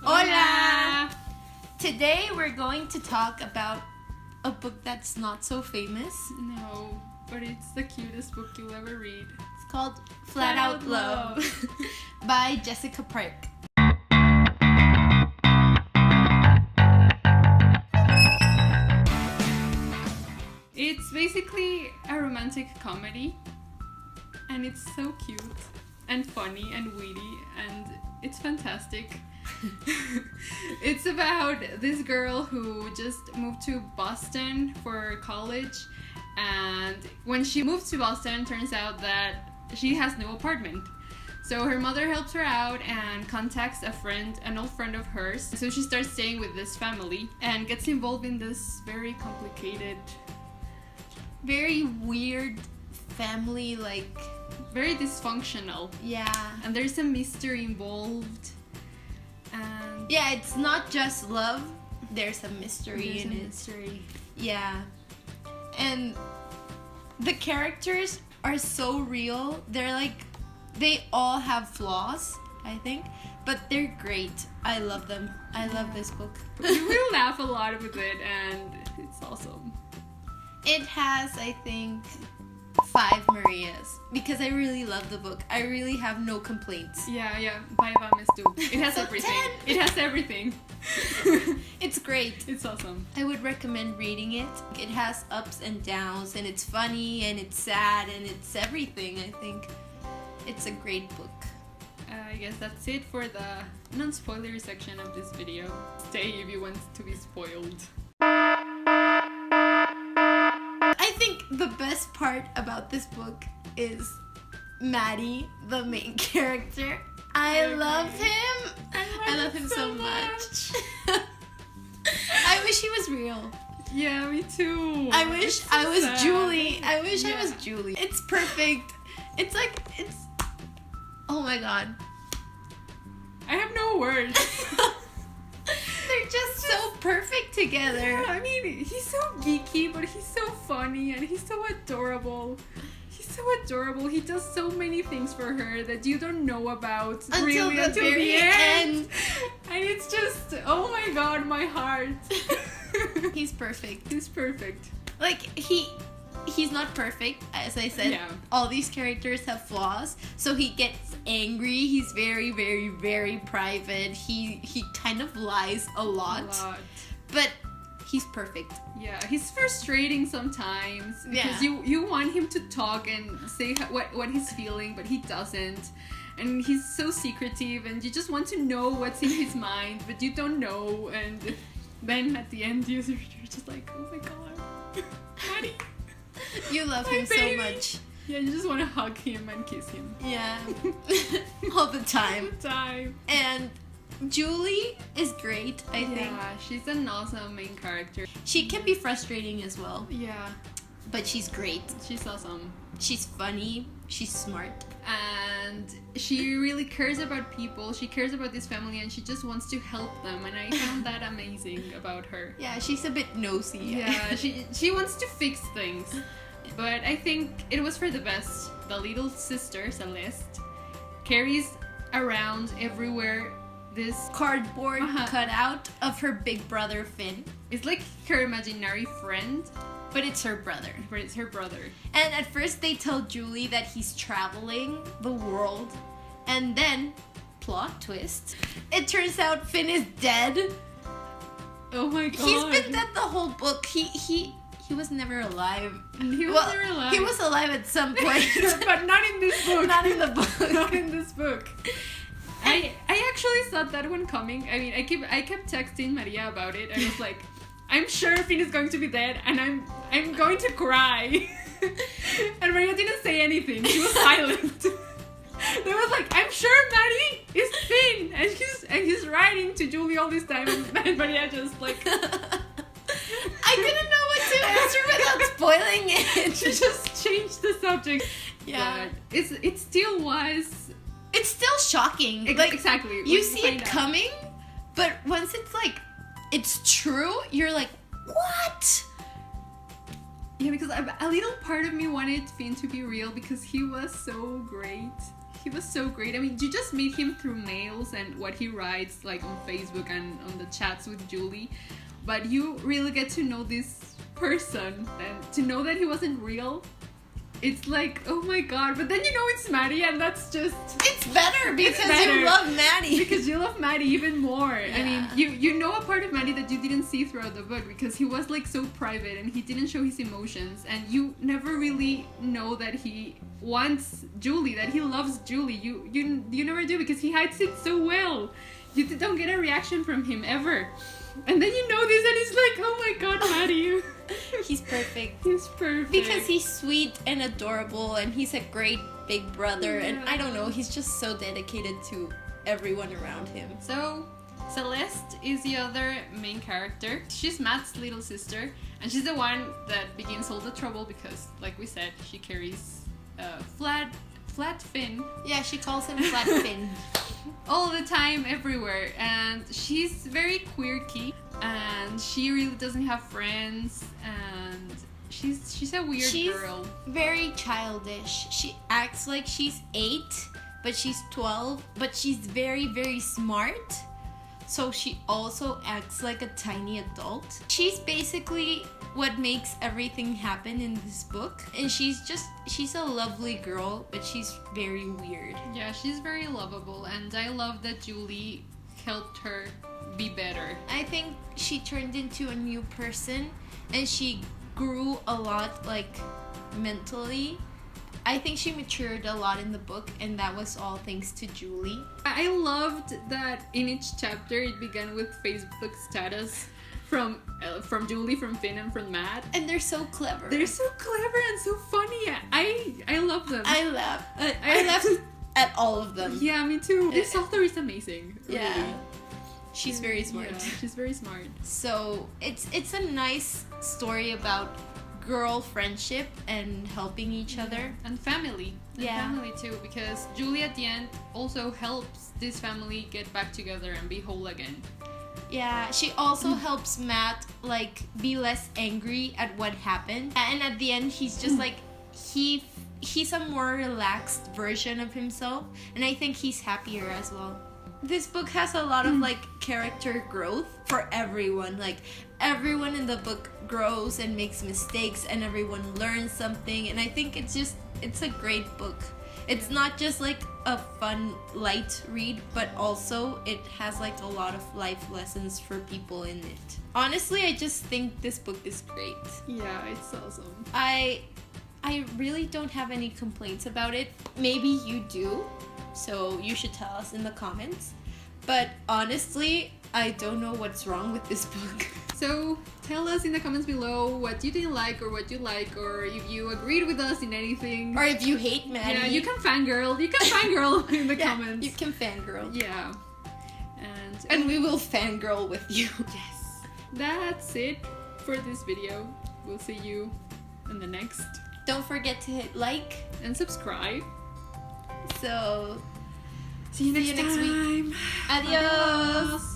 Hola! Today we're going to talk about a book that's not so famous. No, but it's the cutest book you'll ever read. It's called Flat Out Love by Jessica Park. It's basically a romantic comedy, and it's so cute and funny and witty, and it's fantastic. It's about this girl who just moved to Boston for college, and when she moved to Boston, turns out that she has no apartment. So her mother helps her out and contacts an old friend of hers. So she starts staying with this family and gets involved in this very complicated, very weird family, very dysfunctional. Yeah. And there's a mystery involved. And yeah, it's not just love. There's a mystery in it. Mystery. Yeah. And the characters are so real. They all have flaws, I think, but they're great. I love them. I love this book. You will laugh a lot with it, and it's awesome. It has, I think, 5 Marias because I really love the book. I really have no complaints. Yeah. 5 Ames too. It has So everything. 10. It has everything. It's great. It's awesome. I would recommend reading it. It has ups and downs, and it's funny, and it's sad, and it's everything, I think. It's a great book. I guess that's it for the non-spoilery section of this video. Stay if you want to be spoiled. I think the best part about this book is Maddie, the main character. I love him. I love him so much. I wish he was real. Yeah, me too. I wish I was sad. Julie. I wish I was Julie. It's perfect. It's oh my god. I have no words. They're just so perfect together. Yeah, I mean, he's so geeky, but he's so funny, and he's so adorable. He does so many things for her that you don't know about Until the very end. And it's just, oh my god, my heart. He's perfect. He's perfect. He's not perfect, as I said. Yeah. All these characters have flaws. So he gets angry. He's very, very, very private. He kind of lies a lot. But he's perfect. Yeah, he's frustrating sometimes because you want him to talk and say what he's feeling, but he doesn't. And he's so secretive, and you just want to know what's in his mind, but you don't know. And then at the end, you're just like, oh my god, Maddie. You love him so much. Yeah, you just want to hug him and kiss him. Yeah. All the time. And Julie is great, I think. Yeah, she's an awesome main character. She can be frustrating as well. Yeah. But she's great. She's awesome. She's funny. She's smart. And she really cares about people. She cares about this family, and she just wants to help them. And I found that amazing about her. Yeah, she's a bit nosy. Yeah, she wants to fix things. But I think it was for the best. The little sister, Celeste, carries around everywhere this cardboard cutout of her big brother Finn. It's like her imaginary friend. But it's her brother. And at first they tell Julie that he's traveling the world. And then, plot twist, it turns out Finn is dead. Oh my god. He's been dead the whole book. He was never alive. He was never alive. He was alive at some point. But not in this book. Not in the book. Not in this book. I actually saw that one coming. I mean, I kept texting Maria about it. I was like, I'm sure Finn is going to be dead, and I'm going to cry. And Maria didn't say anything. She was silent. They was like, I'm sure Maddie is Finn, and he's writing to Julie all this time, and Maria just like. I couldn't know what to answer without spoiling it. She just changed the subject. Yeah, but it still was. It's still shocking. Exactly. You see it coming, but once it's true, you're like, what? Yeah, because a little part of me wanted Finn to be real because he was so great. He was so great. I mean, you just meet him through mails and what he writes, like on Facebook and on the chats with Julie, but you really get to know this person, and to know that he wasn't real, it's like, oh my god. But then you know it's Maddie, and that's just... It's better because you love Maddie. Because you love Maddie even more. Yeah. I mean, you know a part of Maddie that you didn't see throughout the book, because he was like so private and he didn't show his emotions, and you never really know that he wants Julie, that he loves Julie. You never do, because he hides it so well. You don't get a reaction from him ever. And then you know this, and it's like, oh my god, Maddie. He's perfect. He's perfect. Because he's sweet and adorable, and he's a great big brother, Yeah. and I don't know, he's just so dedicated to everyone around him. So, Celeste is the other main character. She's Matt's little sister, and she's the one that begins all the trouble because, like we said, she carries a flat fin. Yeah, she calls him Flat Fin. All the time, everywhere, and she's very quirky, and she really doesn't have friends, and she's a weird girl. Very childish. She acts like she's 8, but she's 12, but she's very, very smart. So she also acts like a tiny adult. She's basically what makes everything happen in this book. And she's a lovely girl, but she's very weird. Yeah, she's very lovable, and I love that Julie helped her be better. I think she turned into a new person, and she grew a lot, like, mentally. I think she matured a lot in the book, and that was all thanks to Julie. I loved that in each chapter it began with Facebook status from Julie, from Finn, and from Matt. And they're so clever. They're so clever and so funny. I love them. I laughed at all of them. Yeah, me too. This author is amazing. Yeah. Really. She's very smart. Yeah, she's very smart. So it's a nice story about girl friendship and helping each other. And family. And Yeah. family too, because Julie at the end also helps this family get back together and be whole again. Yeah, she also helps Matt, like, be less angry at what happened. And at the end, he's just like, he's a more relaxed version of himself. And I think he's happier as well. This book has a lot of, like, character growth for everyone. Like, everyone in the book grows and makes mistakes, and everyone learns something. And I think it's a great book. It's not just like a fun, light read, but also it has like a lot of life lessons for people in it. Honestly, I just think this book is great. Yeah, it's awesome. I really don't have any complaints about it. Maybe you do, so you should tell us in the comments. But honestly, I don't know what's wrong with this book. So tell us in the comments below what you didn't like or what you like, or if you agreed with us in anything. Or if you hate Maddie. Yeah, you can fangirl. You can fangirl in the comments. You can fangirl. Yeah. And we will fangirl with you. Yes. That's it for this video. We'll see you in the next. Don't forget to hit like and subscribe. So see you next week. time. Adios.